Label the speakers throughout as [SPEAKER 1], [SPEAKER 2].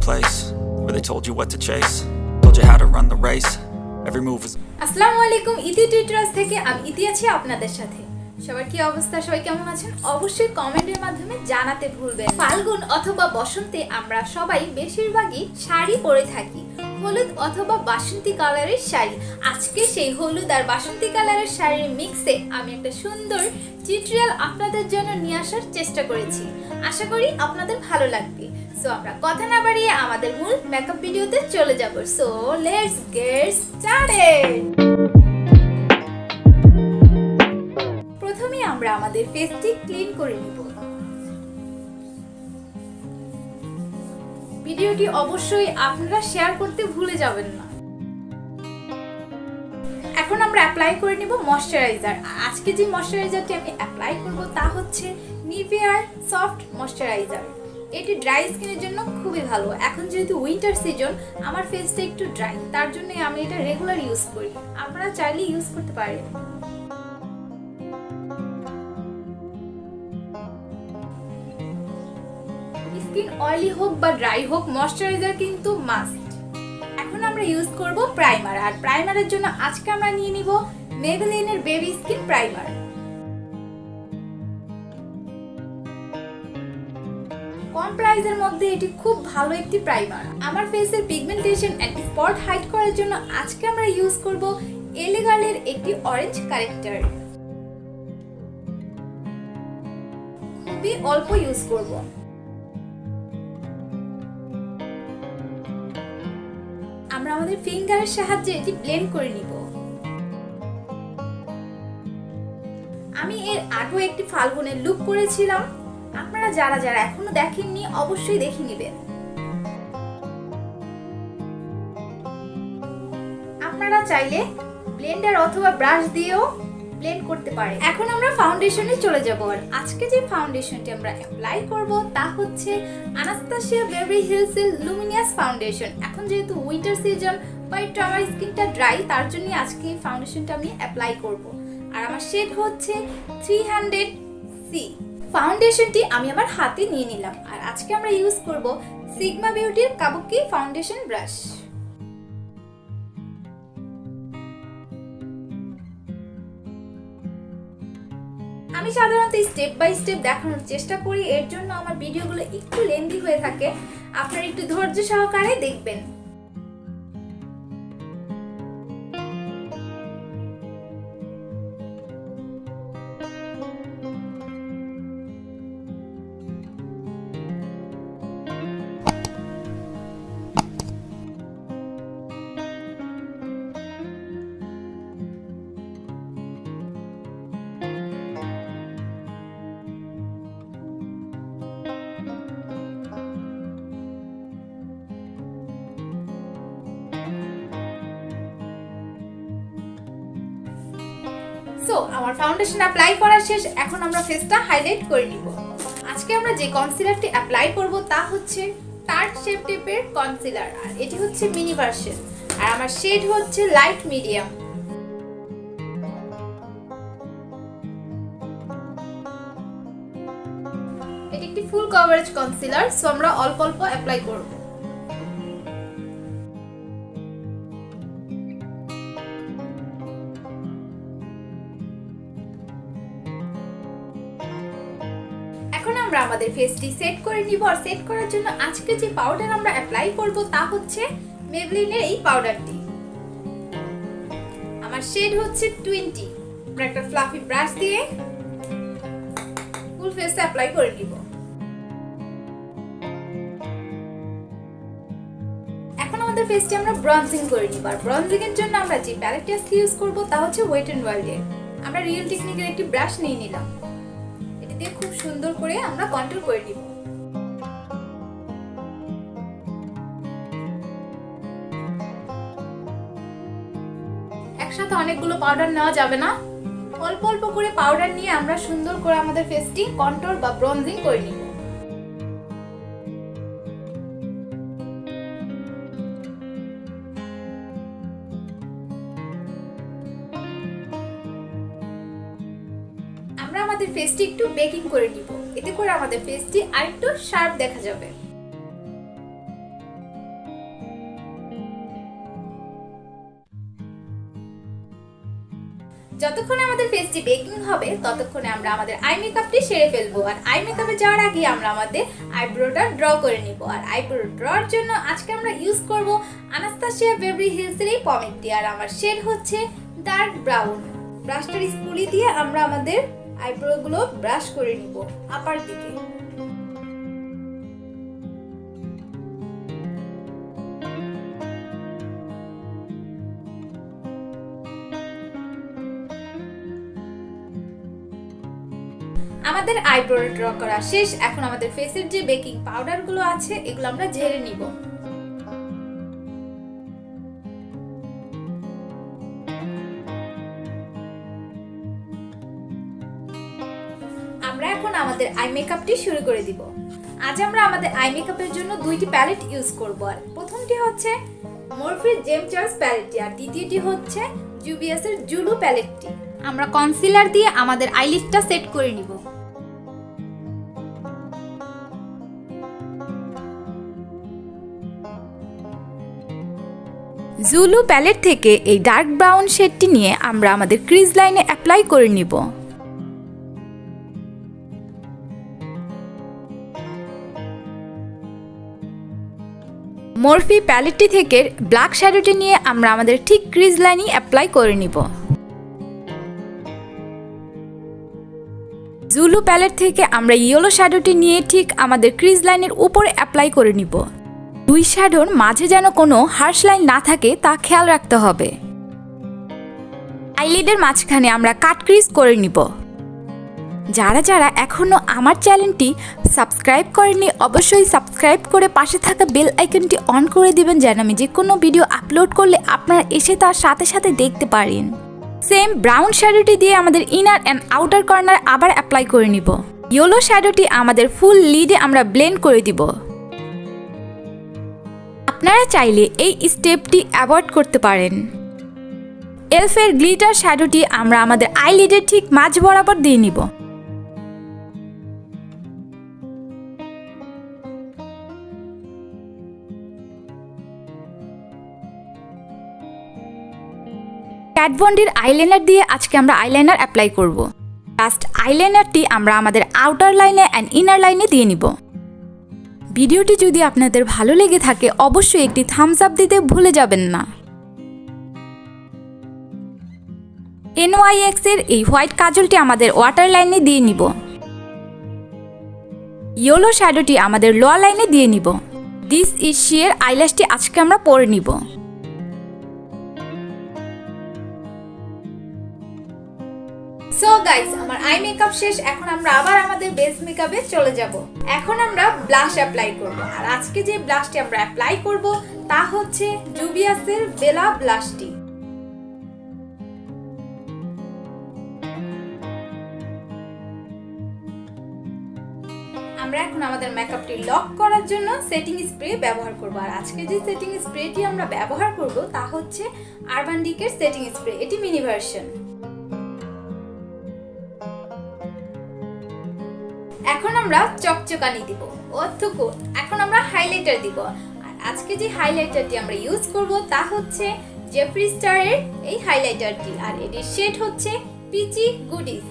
[SPEAKER 1] place where they told you what to chase, told you how to run the race. Every move was
[SPEAKER 2] আসসালামু আলাইকুম EtiTutorials থেকে আমি ইতি আছি আপনাদের সাথে। সবার কি অবস্থা, সবাই কেমন আছেন অবশ্যই কমেন্টের মাধ্যমে জানাতে ভুলবেন। ফাল্গুন অথবা বসন্তে আমরা সবাই বেশিরভাগই শাড়ি পরে থাকি, হলুদ অথবা বাসন্তী কালারের শাড়ি। আজকে সেই হলুদ আর বাসন্তী কালারের শাড়ির মিক্সে আমি একটা সুন্দর টিউটোরিয়াল আপনাদের জন্য নিয়ে আসার চেষ্টা করেছি। আশা করি আপনাদের ভালো লাগবে। সো আমরা কথা না বাড়িয়ে আমাদের মূল মেকআপ ভিডিওতে চলে যাব। So let's get started. প্রথমে আমরা আমাদের ফেসটি ক্লিন করে নিব। ভিডিওটি অবশ্যই আপনারা শেয়ার করতে ভুলে যাবেন না। এখন আমরা অ্যাপ্লাই করে নিব ময়শ্চারাইজার। আজকে যে ময়শ্চারাইজারটি আমি অ্যাপ্লাই করব তা হচ্ছে নিভিয়ার সফট ময়শ্চারাইজার। এটি ড্রাই স্কিনের জন্য খুবই ভালো। এখন যেহেতু উইন্টার সিজন, আমার ফেসটা একটু ড্রাই, তার জন্য আমি এটা রেগুলার ইউজ করি। আপনারা চাইলে ইউজ করতে পারেন। স্কিন অয়েলি হোক বা ড্রাই হোক, ময়শ্চারাইজার কিন্তু মাস্ট। এখন আমরা ইউজ করব প্রাইমার। আর প্রাইমারের জন্য আজকে আমরা নিয়ে নিব মেবেলিনের বেবি স্কিন প্রাইমার। কম প্রাইসের মধ্যে এটি খুব ভালো একটি প্রাইমার। আমার ফেসের পিগমেন্টেশন এন্ড স্পট হাইড করার জন্য আজকে আমরা ইউজ করব এলিগালের একটি অরেঞ্জ কারেক্টার। খুবই অল্প ইউজ করব। আমরা আমাদের ফিঙ্গারের সাহায্যে এটি ব্লেন্ড করে নিব। আমি এর আগেও একটি ফাল্গুনের লুক করেছিলাম, আপনারা যারা যারা এখনো দেখেননি অবশ্যই দেখে নেবেন। আপনারা চাইলে ব্লেন্ডার অথবা ব্রাশ দিয়েও ব্লেন্ড করতে পারেন। এখন আমরা ফাউন্ডেশনে চলে যাব। আর আজকে যে ফাউন্ডেশনটি আমরা অ্যাপ্লাই করব তা হচ্ছে আনাস্তাসিয়া বেভারলি হিলসের লুমিনিয়াস ফাউন্ডেশন। এখন যেহেতু উইন্টার সিজন বা একটু আমার স্কিনটা ড্রাই, তার জন্য আজকে এই ফাউন্ডেশনটা আমি অ্যাপ্লাই করব। আর আমার শেড হচ্ছে 300C। ফাউন্ডেশনটি আমি আমার হাতে নিয়ে নিলাম। আর আজকে আমরা ইউজ করব সিগমা বিউটির কাবুকি ফাউন্ডেশন ব্রাশ। আমি সাধারণত স্টেপ বাই স্টেপ দেখানোর চেষ্টা করি, এর জন্য আমার ভিডিওগুলো একটু লেন্দি হয়ে থাকে। আপনারা একটু ধৈর্য সহকারে দেখবেন। সো আমার ফাউন্ডেশন অ্যাপ্লাই করা শেষ। এখন আমরা ফেসটা হাইলাইট করে নিব। আজকে আমরা যে কনসিলারটি অ্যাপ্লাই করব তা হচ্ছে টার্ট শেপ টিপের কনসিলার। আর এটি হচ্ছে মিনি ভার্সন। আর আমার শেড হচ্ছে লাইট মিডিয়াম। এটি একটি ফুল কভারেজ কনসিলার, সো আমরা অল্প অল্প অ্যাপ্লাই করব। এখন আমরা আমাদের ফেসটি সেট করে নিব। আর সেট করার জন্য আজকে যে পাউডার আমরা অ্যাপ্লাই করব তা হচ্ছে মেবলিনের এই পাউডারটি। আমার শেড হচ্ছে 20। আমরা একটা ফ্লাফি ব্রাশ দিয়ে ফুল ফেসে অ্যাপ্লাই করে নিব। এখন আমাদের ফেসটি আমরা ব্রঞ্জিং করে নিব। আর ব্রঞ্জিং এর জন্য আমরা যে প্যালেটটি ইউজ করব তা হচ্ছে ওয়েট এন্ড ওয়াইল্ডের। আমরা রিয়েল টেকনিকের একটি ব্রাশ নিয়ে নিলাম। খুব সুন্দর করে আমরা কন্ট্রোল করে নিব। একসাথে অনেকগুলো পাউডার নেওয়া যাবে না, অল্প অল্প করে পাউডার নিয়ে আমরা সুন্দর করে আমাদের ফেসটি কন্ট্রোল বা ব্রঞ্জিং করে নিব। আমরা আমাদের ফেসটি একটু বেকিং করে নিব, এতে করে আমাদের ফেসটি আরেকটু শার্প দেখা যাবে। যতক্ষণ আমাদের ফেসটি বেকিং হবে ততক্ষণে আমরা আমাদের আই মেকআপটি সেরে ফেলবো। আর আই মেকআপে যাওয়ার আগে আমরা আমাদের আইব্রোটা ড্র করে নিব। আর আইব্রো ড্রর জন্য আজকে আমরা ইউজ করব আনাস্তাসিয়া বেভারলি হিলসের এই পমেটটি। আর আমার শেড হচ্ছে ডার্ক ব্রাউন। ব্রাশটার স্পুলি দিয়ে আমরা আমাদের আইব্রোগুলো ব্রাশ করে নিব আপার দিকে। আমাদের আইব্রো ড্র করা শেষ। এখন আমাদের ফেসের যে বেকিং পাউডারগুলো আছে এগুলো আমরা ঝেড়ে নিব। আমরা এখন আমাদের আই মেকআপটি শুরু করে দিব। আজ আমরা আমাদের আই মেকআপের জন্য দুইটি প্যালেট ইউজ করব। আর প্রথমটি হচ্ছে মরফি জেমচার্স প্যালেটটি, আর দ্বিতীয়টি হচ্ছে জুভিয়াসের জুলু প্যালেটটি। আমরা কনসিলার দিয়ে আমাদের আইলিডটা সেট করে নিব। জুলু প্যালেট থেকে এই ডার্ক ব্রাউন শেডটি নিয়ে আমরা আমাদের ক্রিজ লাইনে অ্যাপ্লাই করে নিব। মরফি প্যালেটটি থেকে ব্ল্যাক শ্যাডোটি নিয়ে আমরা আমাদের ঠিক ক্রিজ লাইনে অ্যাপ্লাই করে নিব। জুলু প্যালেট থেকে আমরা ইয়েলো শ্যাডোটি নিয়ে ঠিক আমাদের ক্রিজ লাইনের উপরে অ্যাপ্লাই করে নিব। দুই শ্যাডোর মাঝে যেন কোনো হার্শ লাইন না থাকে তা খেয়াল রাখতে হবে। আইলিডের মাঝখানে আমরা কাট ক্রিজ করে নিব। যারা যারা এখনো আমার চ্যানেলটি সাবস্ক্রাইব করেননি অবশ্যই সাবস্ক্রাইব করে পাশে থাকা বেল আইকনটি অন করে দিবেন, যেন আমি যে কোনো ভিডিও আপলোড করলে আপনারা এসে তার সাথে সাথে দেখতে পারেন। সেম ব্রাউন শ্যাডোটি দিয়ে আমাদের ইনার অ্যান্ড আউটার কর্নার আবার অ্যাপ্লাই করে নিব। ইয়েলো শ্যাডোটি আমাদের ফুল লিডে আমরা ব্লেন্ড করে দিব। আপনারা চাইলে এই স্টেপটি অ্যাভয়েড করতে পারেন। এলফের গ্লিটার শ্যাডোটি আমরা আমাদের আইলিডের ঠিক মাঝ বরাবর দিয়ে নিব। ক্যাট বন্ডির আইলাইনার দিয়ে আজকে আমরা আইলাইনার অ্যাপ্লাই করব। লাস্ট আইলাইনারটি আমরা আমাদের আউটার লাইনে অ্যান্ড ইনার লাইনে দিয়ে নিব। ভিডিওটি যদি আপনাদের ভালো লেগে থাকে অবশ্যই একটি থামস আপ দিতে ভুলে যাবেন না। NYX এর এই হোয়াইট কাজলটি আমাদের ওয়াটার লাইনে দিয়ে নিব। ইয়েলো শ্যাডোটি আমাদের লোয়ার লাইনে দিয়ে নিব। দিস ইজ শিয়ের আইল্যাশটি আজকে আমরা পরে নিব। সো গাইস, আমার আই মেকআপ শেষ। এখন আমরা আবার আমাদের বেস মেকআপে চলে যাব। এখন আমরা ব্লাশ অ্যাপ্লাই করব। আর আজকে যে ব্লাশটি আমরা অ্যাপ্লাই করব তা হচ্ছে জুভিয়াসের বেলা ব্লাশটি। আমরা এখন আমাদের মেকআপটি লক করার জন্য সেটিং স্প্রে ব্যবহার করব। আর আজকে যে সেটিং স্প্রেটি আমরা ব্যবহার করব তা হচ্ছে আরবান ডিকের সেটিং স্প্রে। এটি মিনি ভার্সন। এখন আমরা চকচকানি দিব। অথকো এখন আমরা হাইলাইটার দিব। আর আজকে যে হাইলাইটারটি আমরা ইউজ করব তা হচ্ছে জেফরি স্টারের এই হাইলাইটারটি। আর এটির শেড হচ্ছে পিচি গুডিস।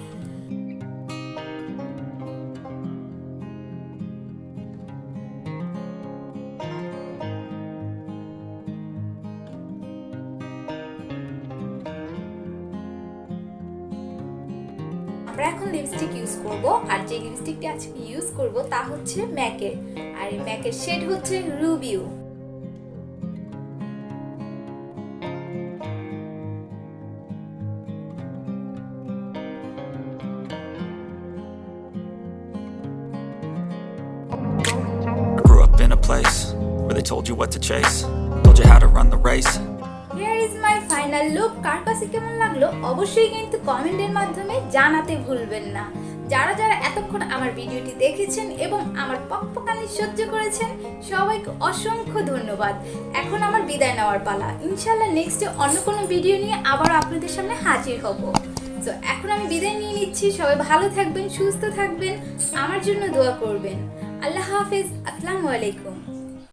[SPEAKER 2] আমরা এখন লিপস্টিক ইউজ করব। আর যে লিপস্টিকটি আজকে ইউজ করব তা হচ্ছে ম্যাকের। আর এই ম্যাকের শেড হচ্ছে Rubio.
[SPEAKER 1] I grew up in a place where they told you what to chase, told you how to run the race.
[SPEAKER 2] Here is my final look. কার কাছে কেমন লাগলো অবশ্যই কিন্তু কমেন্টের মাধ্যমে জানাতে ভুলবেন না। যারা যারা এতক্ষণ আমার ভিডিওটি দেখেছেন এবং আমার পক্ষপাতী সহ্য করেছেন সবাইকে অসংখ্য ধন্যবাদ। এখন আমার বিদায় নেওয়ার পালা। ইনশাআল্লাহ নেক্সটে অন্য কোনো ভিডিও নিয়ে আবার আপনাদের সামনে হাজির হব। তো এখন আমি বিদায় নিয়ে নিচ্ছি। সবাই ভালো থাকবেন, সুস্থ থাকবেন, আমার জন্য দোয়া করবেন। আল্লাহ হাফেজ। আসসালামু আলাইকুম।